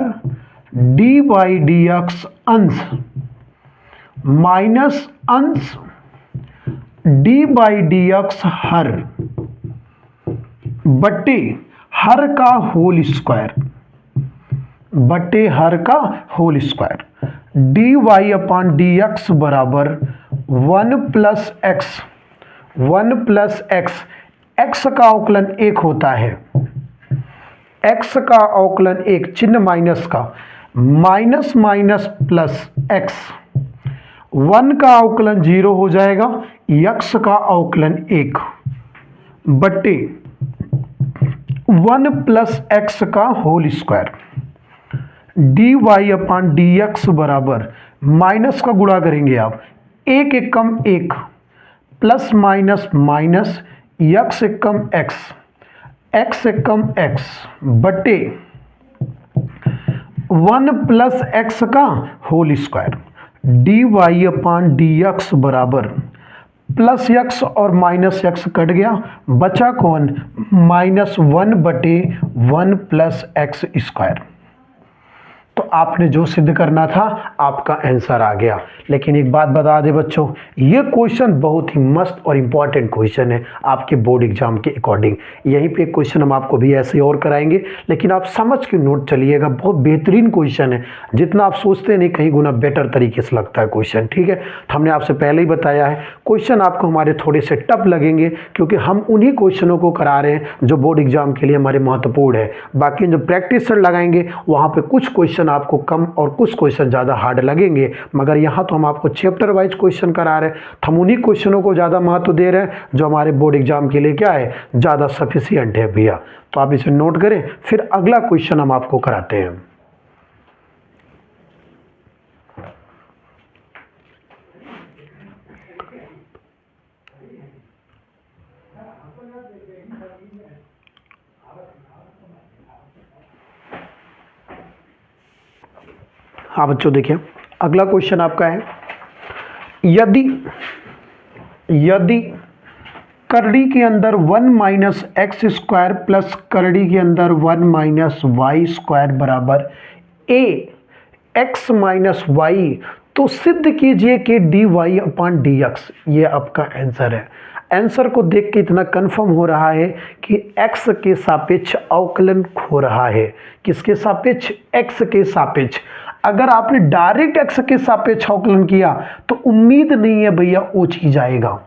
A: डी वाई डी एक्स अंश माइनस अंश डी बाई डी एक्स हर बटे हर का होल स्क्वायर, बटे हर का whole square. D y upon d x बराबर one plus x, one plus x, x का अवकलन एक होता है, एक्स का अवकलन एक, चिन्ह माइनस का, minus minus plus x, one का अवकलन जीरो हो जाएगा, एक्स का अवकलन एक बटे वन प्लस एक्स का whole square. D y upon d x बराबर, माइनस का गुणा करेंगे आप, एक एक कम एक, प्लस माइनस माइनस, एक्स एक कम एक्स, एक्स एक कम एक्स बटे वन प्लस एक्स का whole square. D y upon d x बराबर प्लस एक्स और माइनस एक्स कट गया, बचा कौन, -1/1 प्लस एक्स स्क्वायर। तो आपने जो सिद्ध करना था आपका आंसर आ गया। लेकिन एक बात बता दें बच्चों, ये क्वेश्चन बहुत ही मस्त और इम्पॉर्टेंट क्वेश्चन है आपके बोर्ड एग्जाम के अकॉर्डिंग। यहीं पे एक क्वेश्चन हम आपको भी ऐसे और कराएंगे, लेकिन आप समझ के नोट चलिएगा। बहुत बेहतरीन क्वेश्चन है, जितना आप सोचते नहीं कहीं गुना बेटर तरीके से लगता है क्वेश्चन। ठीक है, तो हमने आपसे पहले ही बताया है क्वेश्चन आपको हमारे थोड़े से टफ लगेंगे, क्योंकि हम उन्हीं क्वेश्चनों को करा रहे हैं जो बोर्ड एग्जाम के लिए हमारे महत्वपूर्ण है। बाकी जो प्रैक्टिस लगाएंगे वहाँ पे कुछ क्वेश्चन आपको कम और कुछ क्वेश्चन ज़्यादा हार्ड लगेंगे, मगर यहाँ तो हम आपको चैप्टर वाइज क्वेश्चन करा रहे हैं, तो हम उन्हीं क्वेश्चनों को ज़्यादा महत्व दे रहे हैं जो हमारे बोर्ड एग्जाम के लिए क्या है, ज़्यादा सफिशिएंट है भैया। तो आप इसे नोट करें, फिर अगला क्वेश्चन हम आपको कराते हैं। हाँ बच्चों देखिए, अगला क्वेश्चन आपका है, यदि करड़ी के अंदर 1 माइनस एक्स स्क्वायर प्लस करड़ी के अंदर 1 माइनस वाई स्क्वायर बराबर ए एक्स माइनस वाई, तो सिद्ध कीजिए कि d y upon d x. ये आपका आंसर है। आंसर को देख के इतना कंफर्म हो रहा है कि x के सापेक्ष अवकलन हो रहा है। किसके सापेक्ष, x के सापेक्ष। अगर आपने डायरेक्ट x के सापेक्ष अवकलन किया तो उम्मीद नहीं है भैया वो चीज आएगा।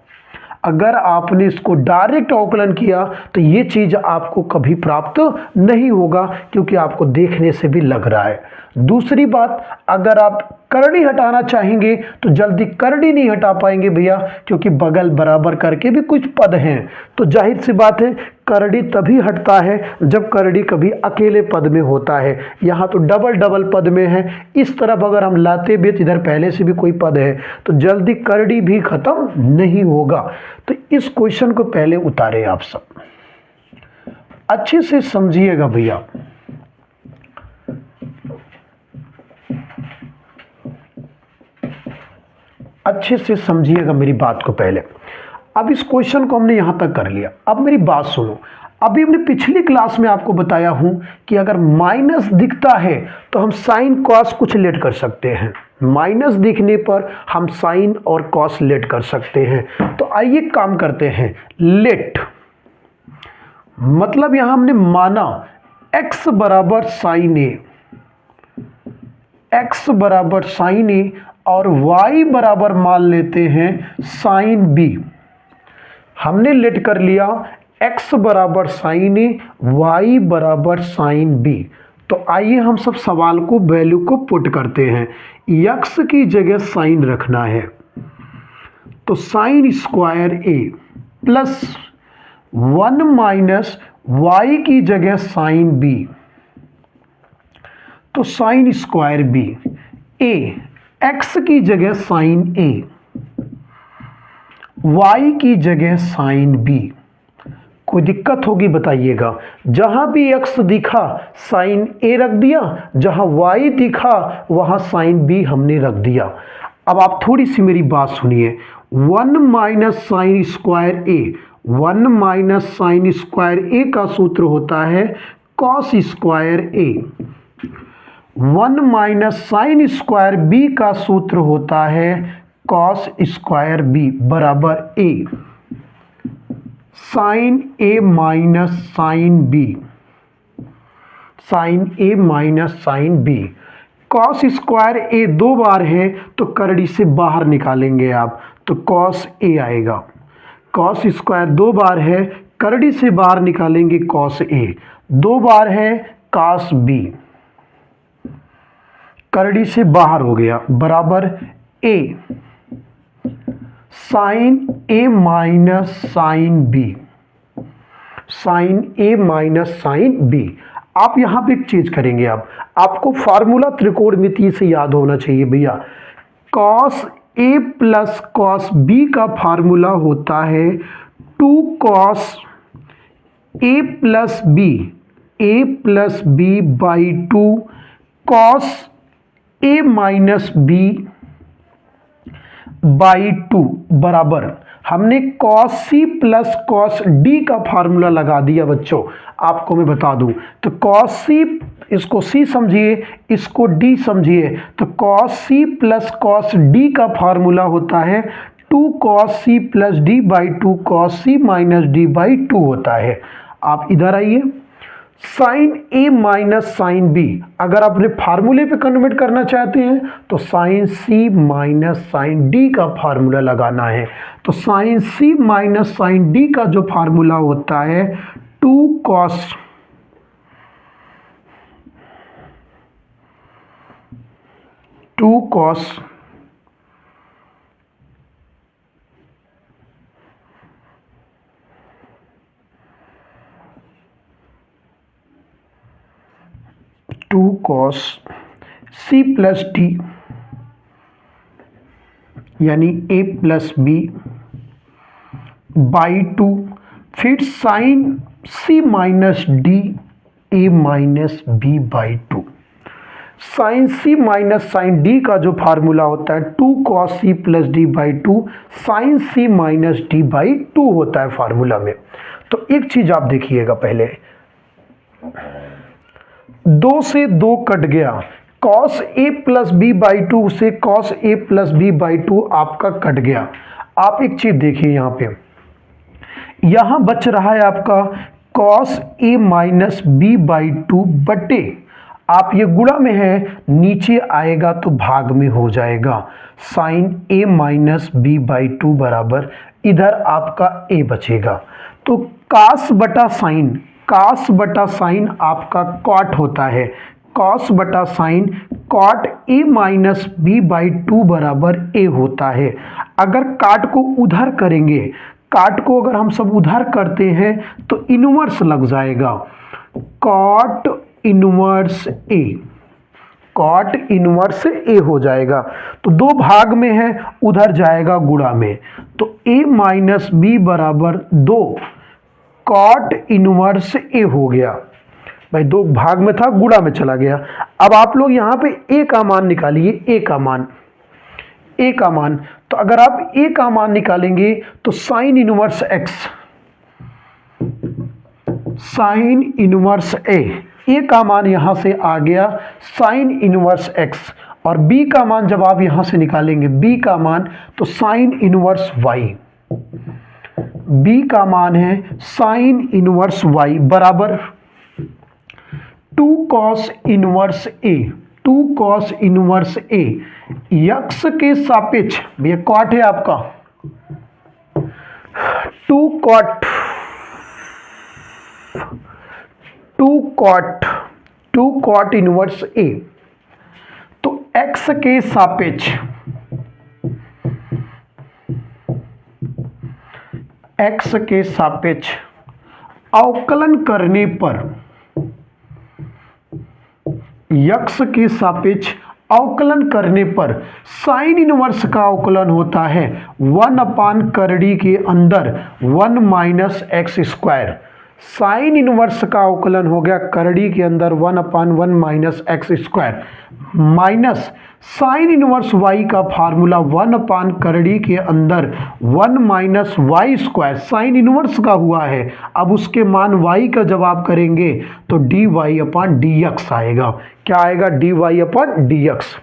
A: अगर आपने इसको डायरेक्ट अवकलन किया तो ये चीज आपको कभी प्राप्त नहीं होगा, क्योंकि आपको देखने से भी लग रहा है। दूसरी बात, अगर आप करड़ी हटाना चाहेंगे तो जल्दी करड़ी नहीं हटा पाएंगे भैया, क्योंकि बगल बराबर करके भी कुछ पद हैं। तो जाहिर सी बात है करड़ी तभी हटता है जब करड़ी कभी अकेले पद में होता है। यहाँ तो डबल डबल पद में है, इस तरफ अगर हम लाते भी इधर पहले से भी कोई पद है तो जल्दी करड़ी भी खत्म नहीं होगा। तो इस क्वेश्चन को पहले उतारे, आप सब अच्छे से समझिएगा भैया। अच्छे से समझिएगा मेरी बात को पहले। अब इस क्वेश्चन को हमने यहां तक कर लिया, अब मेरी बात सुनो। अभी हमने पिछली क्लास में आपको बताया हूं कि अगर माइनस दिखता है तो हम साइन कॉस कुछ लेट कर सकते हैं। माइनस दिखने पर हम साइन और कॉस लेट कर सकते हैं। तो आइए काम करते हैं। लेट मतलब यहां हमने माना x बराबर साइन ए, x बराबर साइन ए और y बराबर मान लेते हैं साइन बी। हमने लेट कर लिया x बराबर साइन ए, y बराबर साइन बी। तो आइए हम सब सवाल को वैल्यू को पुट करते हैं। x की जगह साइन रखना है, तो साइन स्क्वायर ए प्लस 1 माइनस y की जगह साइन बी, तो साइन स्क्वायर बी। ए x की जगह साइन ए, y की जगह साइन बी। कोई दिक्कत होगी बताइएगा। जहां भी x दिखा साइन a रख दिया, जहां y दिखा वहां साइन b हमने रख दिया। अब आप थोड़ी सी मेरी बात सुनिए। 1 minus sine square A, 1 minus sine square A का सूत्र होता है cos square A. 1 minus sine square B का सूत्र होता है कॉस स्क्वायर बी बराबर A sine A minus sine B, sine A minus sine B. Cos square A 2 बार है तो करड़ी से बाहर निकालेंगे आप, तो कॉस ए आएगा। कॉस स्क्वायर 2 बार है, करड़ी से बाहर निकालेंगे कॉस ए। 2 बार है कॉस बी, करड़ी से बाहर हो गया बराबर A sine A minus sine B, sine A minus sine B. आप यहां पे एक चीज करेंगे, आपको फार्मूला त्रिकोणमिति से याद होना चाहिए भैया। कॉस ए प्लस कॉस बी का फार्मूला होता है 2 cos A plus b by 2 cos a minus b by 2 बराबर। हमने cos c plus cos d का फार्मूला लगा दिया बच्चों। आपको मैं बता दूं तो cos c, इसको c समझिए, इसको d समझिए, तो cos c plus cos d का फार्मूला होता है 2 cos c plus d by 2 cos c minus d by 2 होता है। आप इधर आइए, sign A minus sine B, अगर आप अपने फार्मूले पे कन्वर्ट करना चाहते हैं तो sine c minus sine d का फार्मूला लगाना है। तो sine c minus sine d का जो फार्मूला होता है 2 cos 2 cos c plus d यानी a प्लस बी बाई 2, फिर sine c minus d a minus b by 2। Sine c minus sine d का जो फार्मूला होता है 2 cos c plus d by 2 sine c minus d by 2 होता है formula में। तो एक चीज आप देखिएगा, पहले 2 से 2 कट गया, cos a plus b by 2 से cos a plus b by 2 आपका कट गया। आप एक चीज देखिए, यहाँ पे यहां बच रहा है आपका cos a minus b by 2 बटे, आप ये गुणा में है, नीचे आएगा तो भाग में हो जाएगा, sine a minus b by 2 बराबर इधर आपका a बचेगा। तो कास बटा साइन, कास बटा साइन आपका कॉट होता है, कॉस बटा sine cot a minus b by 2 बराबर ए होता है। अगर काट को उधर करेंगे, काट को अगर हम सब उधर करते हैं तो इनवर्स लग जाएगा, कॉट इनवर्स ए, कॉट इनवर्स ए हो जाएगा। तो 2 भाग में है, उधर जाएगा गुणा में, तो ए माइनस बी बराबर 2 कॉट इनवर्स ए हो गया। भाई 2 भाग में था, गुणा में चला गया। अब आप लोग यहां पे ए का मान निकालिए, ए का मान, ए का मान, तो अगर आप ए का मान निकालेंगे तो sine inverse x, sine inverse A का मान यहां से आ गया साइन इनवर्स एक्स, और बी का मान जब आप यहां से निकालेंगे, बी का मान तो साइन इनवर्स वाई, बी का मान है साइन इनवर्स वाई बराबर 2 कॉस इनवर्स ए, 2 कॉस इनवर्स ए यक्स के सापेक्ष, ये कॉट है आपका, 2 कॉट 2 कॉट इनवर्स ए, तो एक्स के सापेक्ष, एक्स के सापेक्ष अवकलन करने पर, यक्स के सापेक्ष अवकलन करने पर साइन इनवर्स का अवकलन होता है 1 अपान करड़ी के अंदर 1 minus x square. Sine inverse का अवकलन हो गया करड़ी के अंदर 1 upon 1 minus x square, minus sine inverse y का फार्मूला 1 अपान करड़ी के अंदर 1 minus y square, sine inverse का हुआ है। अब उसके मान वाई का जब आप करेंगे तो d y upon d x आएगा। क्या आएगा? D y upon d x.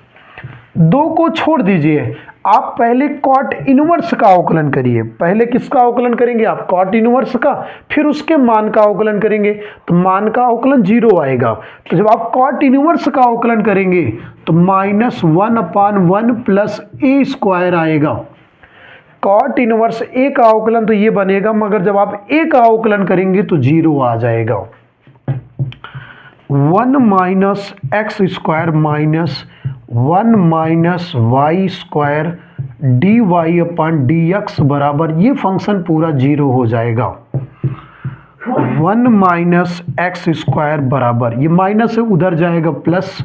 A: 2 को छोड़ दीजिए, आप पहले कॉट इनवर्स का अवकलन करिए। पहले किसका अवकलन करेंगे आप? कॉट इनवर्स का, फिर उसके मान का अवकलन करेंगे तो मान का अवकलन 0 आएगा। तो जब आप कॉट इनवर्स का अवकलन करेंगे तो -1 अपान 1 प्लस ए स्क्वायर आएगा। कॉट इनवर्स ए का अवकलन तो ये बनेगा, मगर जब आप ए का अवकलन करेंगे तो 0 आ जाएगा। 1 minus x square minus 1 minus y square d y upon d x बराबर, ये फंक्शन पूरा 0 हो जाएगा। 1 माइनस एक्स स्क्वायर बराबर, ये माइनस है उधर जाएगा plus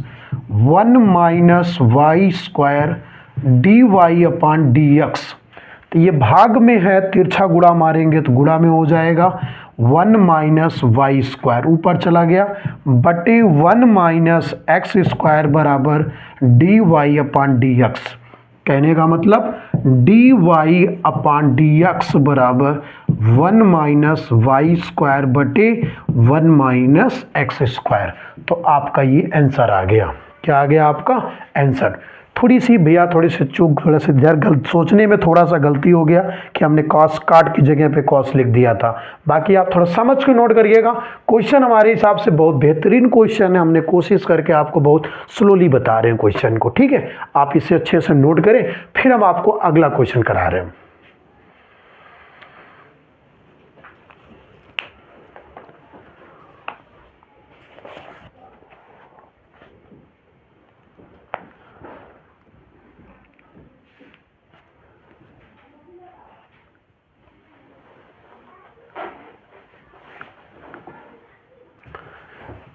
A: 1 minus y square d y upon d x. तो ये भाग में है, तिरछा गुणा मारेंगे तो गुणा में हो जाएगा 1 माइनस वाई स्क्वायर, ऊपर चला गया बटे 1 माइनस एक्स स्क्वायर बराबर D y upon d x. कहने का मतलब D y upon d x बराबर 1 माइनस वाई स्क्वायर बटे 1 माइनस एक्स स्क्वायर। तो आपका ये आंसर आ गया। क्या आ गया आपका आंसर? थोड़ी सी भैया थोड़ी सी चूक, थोड़ा सा गलत सोचने में थोड़ा सा गलती हो गया कि हमने कॉस काट की जगह पे कॉस लिख दिया था। बाकी आप थोड़ा समझ के नोट करिएगा। क्वेश्चन हमारे हिसाब से बहुत बेहतरीन क्वेश्चन है। हमने कोशिश करके आपको बहुत स्लोली बता रहे हैं क्वेश्चन को, ठीक है। आप इसे अच्छे से नोट करें, फिर हम आपको अगला क्वेश्चन करा रहे हैं।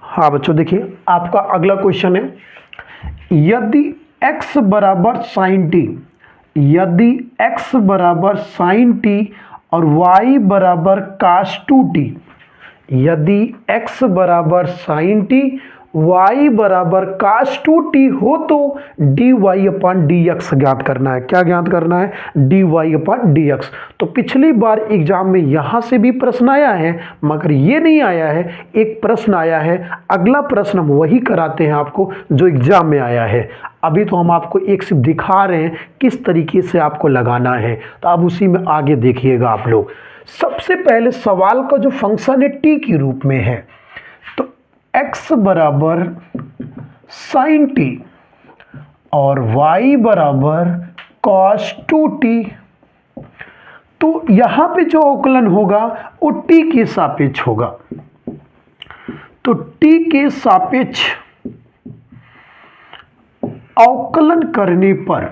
A: हाँ बच्चों देखिए, आपका अगला क्वेश्चन है, यदि x बराबर साइन टी, यदि x बराबर साइन टी और y बराबर कास 2t, यदि x बराबर साइन टी, y बराबर कास 2t हो तो d y upon d x ज्ञात करना है। क्या ज्ञात करना है? D y upon d x. तो पिछली बार एग्जाम में यहां से भी प्रश्न आया है, मगर ये नहीं आया है, एक प्रश्न आया है। अगला प्रश्न हम वही कराते हैं आपको जो एग्जाम में आया है। अभी तो हम आपको एक सिर्फ दिखा रहे हैं किस तरीके से आपको लगाना है, तो आप उसी में आगे देखिएगा आप लोग। सबसे पहले सवाल का जो फंक्शन है टी के रूप में है, तो x बराबर साइन टी और y बराबर कॉस 2t, तो यहां पे जो अवकलन होगा वो t के सापेक्ष होगा। तो t के सापेक्ष अवकलन करने पर,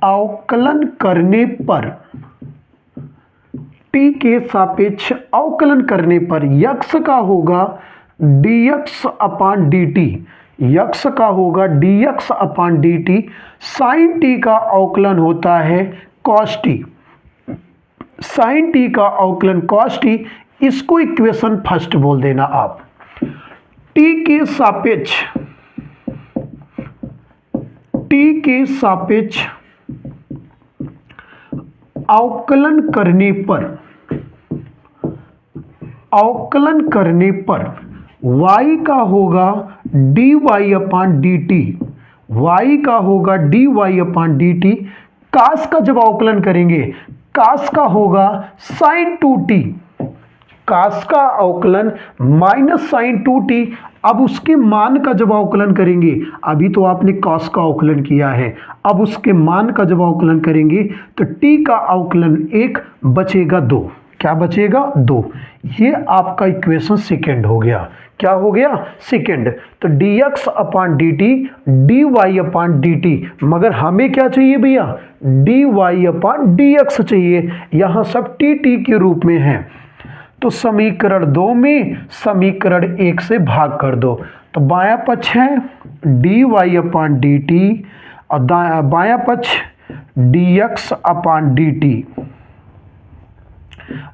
A: अवकलन करने पर, t के सापेक्ष अवकलन करने पर x का होगा dx अपान dt, x का होगा dx अपान dt, साइन t का अवकलन होता है cos t, साइन t का अवकलन cos t। इसको इक्वेशन फर्स्ट बोल देना आप। t के सापेक्ष, t के सापेक्ष अवकलन करने पर, अवकलन करने पर y का होगा dy अपान dt, y का होगा dy अपान dt। कास का जब अवकलन करेंगे, कास का होगा साइन 2t, कास का अवकलन माइनस साइन 2t। अब उसके मान का जब अवकलन करेंगे, अभी तो आपने कॉस का अवकलन किया है, अब उसके मान का जब अवकलन करेंगे तो t का अवकलन 1 बचेगा 2। क्या बचेगा? 2। ये आपका इक्वेशन सेकेंड हो गया। क्या हो गया? सेकेंड। तो dx अपान dt, dy अपान dt, मगर हमें क्या चाहिए भैया? dy अपान dx चाहिए। यहां सब t के रूप में है, तो समीकरण 2 में समीकरण 1 से भाग कर दो। तो बायां पक्ष है dy अपान dt और बायां पक्ष dx अपान dt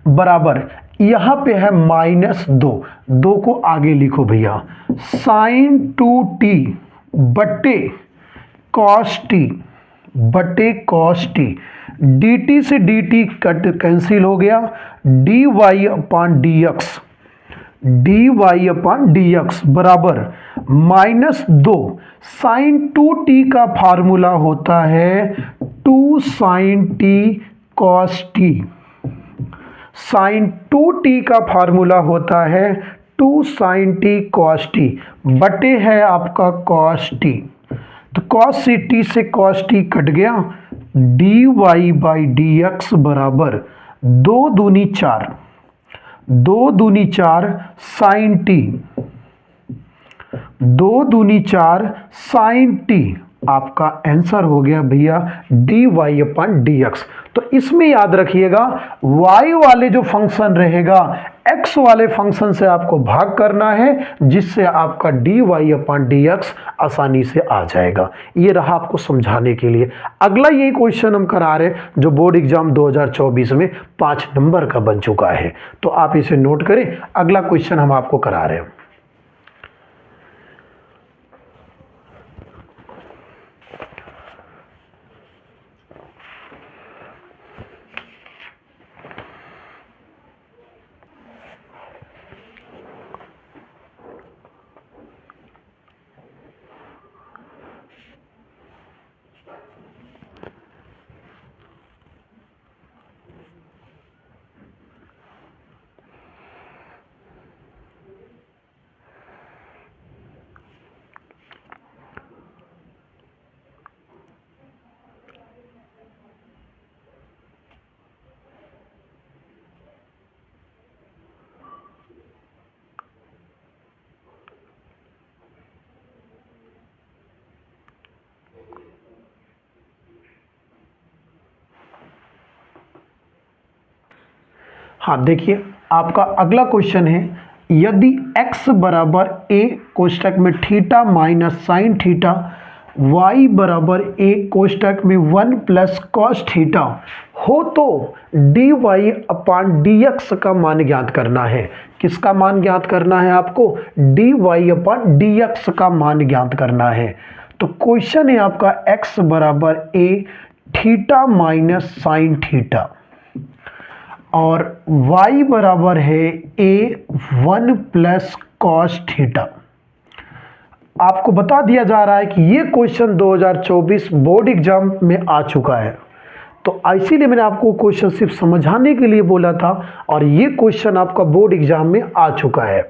A: बराबर, यहां पे है -2, 2 को आगे लिखो भैया, साइन 2t बटे कॉस t, बटे कॉस t, dt से dt कट कैंसिल हो गया, dy अपान dx, dy अपान dx बराबर -2, साइन 2t का फार्मूला होता है 2 sine t cos t, sine 2t का फार्मूला होता है 2 साइन t कॉस t बटे है आपका कॉस t। तो कॉस t से कॉस t कट गया, dy बाई dx बराबर 2 दूनी 4, 2 दूनी 4 साइन t, 2 दूनी 4 साइन t। आपका आंसर हो गया भैया dy अपान dx। तो इसमें याद रखिएगा y वाले जो फंक्शन रहेगा x वाले फंक्शन से आपको भाग करना है, जिससे आपका dy अपान dx आसानी से आ जाएगा। ये रहा आपको समझाने के लिए। अगला यही क्वेश्चन हम करा रहे हैं जो बोर्ड एग्जाम 2024 में 5 नंबर का बन चुका है, तो आप इसे नोट करें। अगला क्वेश्चन हम आपको करा रहे हैं। हाँ देखिए, आपका अगला क्वेश्चन है, यदि x बराबर a कोष्टक में theta minus sine theta, y बराबर a कोष्टक में 1 प्लस कॉस थीटा हो तो dy अपान dx का मान ज्ञात करना है। किसका मान ज्ञात करना है आपको? dy अपान dx का मान ज्ञात करना है। तो क्वेश्चन है आपका x बराबर a theta minus sine theta और y बराबर है a 1 प्लस कॉस थीटा। आपको बता दिया जा रहा है कि ये क्वेश्चन 2024 बोर्ड एग्जाम में आ चुका है, तो इसीलिए मैंने आपको क्वेश्चन सिर्फ समझाने के लिए बोला था और ये क्वेश्चन आपका बोर्ड एग्जाम में आ चुका है।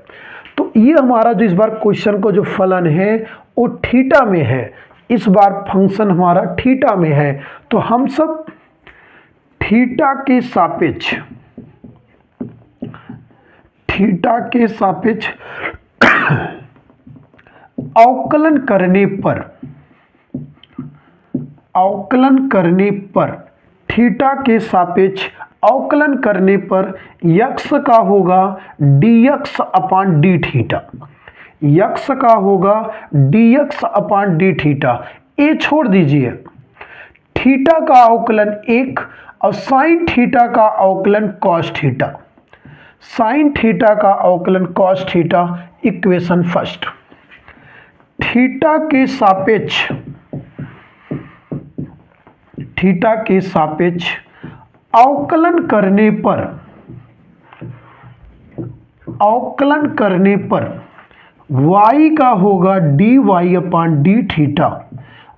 A: तो ये हमारा जो इस बार क्वेश्चन को जो फलन है वो थीटा में है। इस बार फंक्शन हमारा थीटा में है, तो हम सब थीटा के सापेक्ष अवकलन करने पर थीटा के सापेक्ष अवकलन करने पर यक्स का होगा dx अपान डी थीटा। यक्स का होगा dx अपान डी थीटा। ए छोड़ दीजिए, थीटा का अवकलन 1 और साइन थीटा का अवकलन कॉस थीटा। साइन थीटा का अवकलन cos theta, equation first. Theta के सापेक्ष अवकलन करने पर y का होगा dy अपान डी थीटा।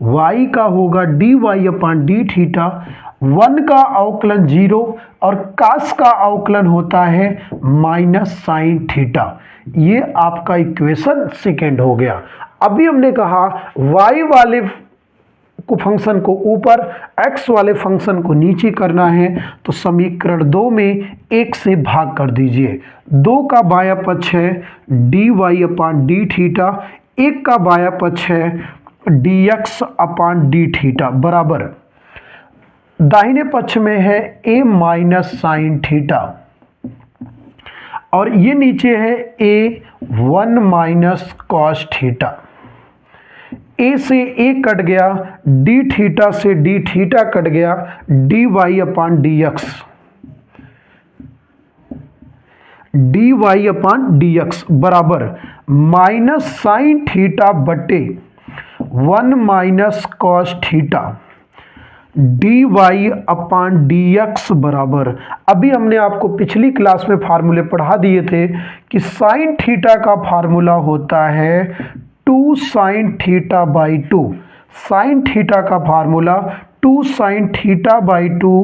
A: y का होगा dy अपान डी थीटा। 1 का अवकलन 0 और cos का अवकलन होता है माइनस साइन थीटा। ये आपका इक्वेशन सेकेंड हो गया। अभी हमने कहा y वाले को फंक्शन को ऊपर, x वाले फंक्शन को नीचे करना है, तो समीकरण 2 में 1 से भाग कर दीजिए। 2 का बाया पक्ष है dy अपान डी थीटा, 1 का बाया पक्ष है dx अपान डी थीटा बराबर दाहिने पक्ष में है a माइनस साइन थीटा और ये नीचे है a 1 minus cos theta. a से a कट गया, d थीटा से d थीटा कट गया, dy अपान dx, dy अपान dx बराबर माइनस साइन थीटा बटे 1 माइनस कॉस थीटा dy अपान dx बराबर, अभी हमने आपको पिछली क्लास में फार्मूले पढ़ा दिए थे कि साइन थीटा का फार्मूला होता है 2 sine theta by 2। Sine theta का formula 2 sine theta by 2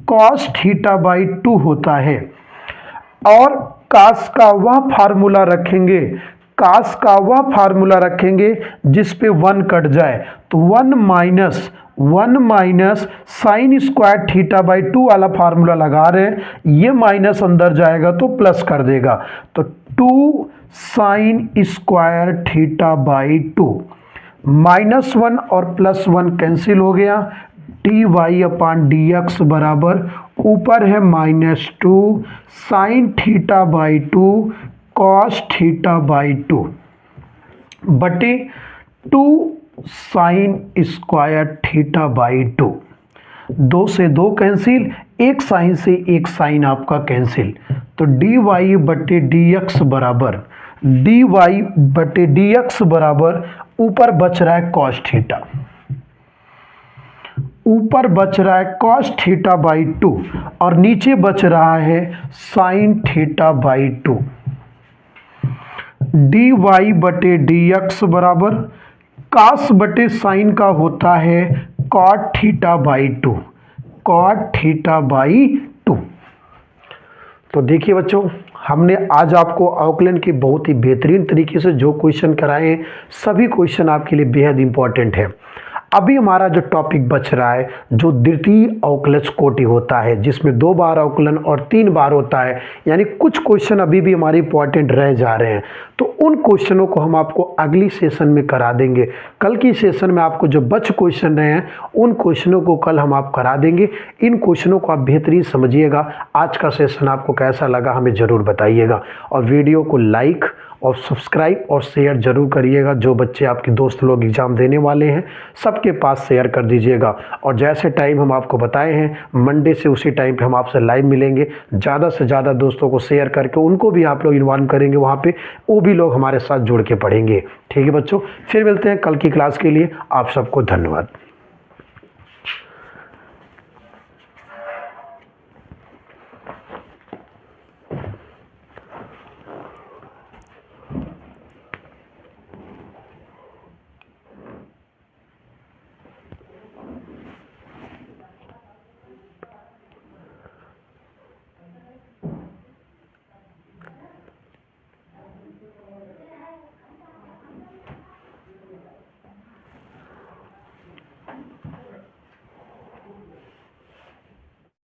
A: cos theta by 2 होता है और कास का वह फार्मूला रखेंगे जिस पे 1 कट जाए, तो 1 minus sine square theta by 2 वाला फार्मूला लगा रहे हैं, ये माइनस अंदर जाएगा तो प्लस कर देगा, तो 2 साइन स्क्वायर थीटा बाई 2, -1 और +1 कैंसिल हो गया, dy अपान dx बराबर ऊपर है -2 sine theta by 2 cos theta by 2 बटे 2 साइन स्क्वायर थीटा बाई 2। 2 से 2 कैंसिल, 1 साइन से 1 साइन आपका कैंसिल, तो dy बटे dx बराबर ऊपर बच रहा है कॉस थीटा, ऊपर बच रहा है कॉस थीटा बाई 2 और नीचे बच रहा है साइन थीटा बाई 2। dy बटे dx बराबर कास बटे साइन का होता है cot theta by 2, cot theta by 2। तो देखिए बच्चों, हमने आज आपको अवकलन की बहुत ही बेहतरीन तरीके से जो क्वेश्चन कराए हैं, सभी क्वेश्चन आपके लिए बेहद इंपॉर्टेंट है। अभी हमारा जो टॉपिक बच रहा है, जो द्वितीय अवकलज कोटि होता है, जिसमें 2 बार अवकलन और 3 बार होता है, यानी कुछ क्वेश्चन अभी भी हमारे इंपॉर्टेंट रह जा रहे हैं, तो उन क्वेश्चनों को हम आपको अगली सेशन में करा देंगे। कल की सेशन में आपको जो बच क्वेश्चन रहे हैं उन क्वेश्चनों को कल हम आप करा देंगे। इन क्वेश्चनों को आप बेहतरीन समझिएगा। आज का सेशन आपको कैसा लगा हमें ज़रूर बताइएगा, और वीडियो को लाइक और सब्सक्राइब और शेयर जरूर करिएगा। जो बच्चे आपके दोस्त लोग एग्ज़ाम देने वाले हैं सबके पास शेयर कर दीजिएगा। और जैसे टाइम हम आपको बताए हैं मंडे से उसी टाइम पे हम आपसे लाइव मिलेंगे। ज़्यादा से ज़्यादा दोस्तों को शेयर करके उनको भी आप लोग इन्वॉल्व करेंगे वहाँ पे, वो भी लोग हमारे साथ जुड़ के पढ़ेंगे। ठीक है बच्चों, फिर मिलते हैं कल की क्लास के लिए। आप सबको धन्यवाद।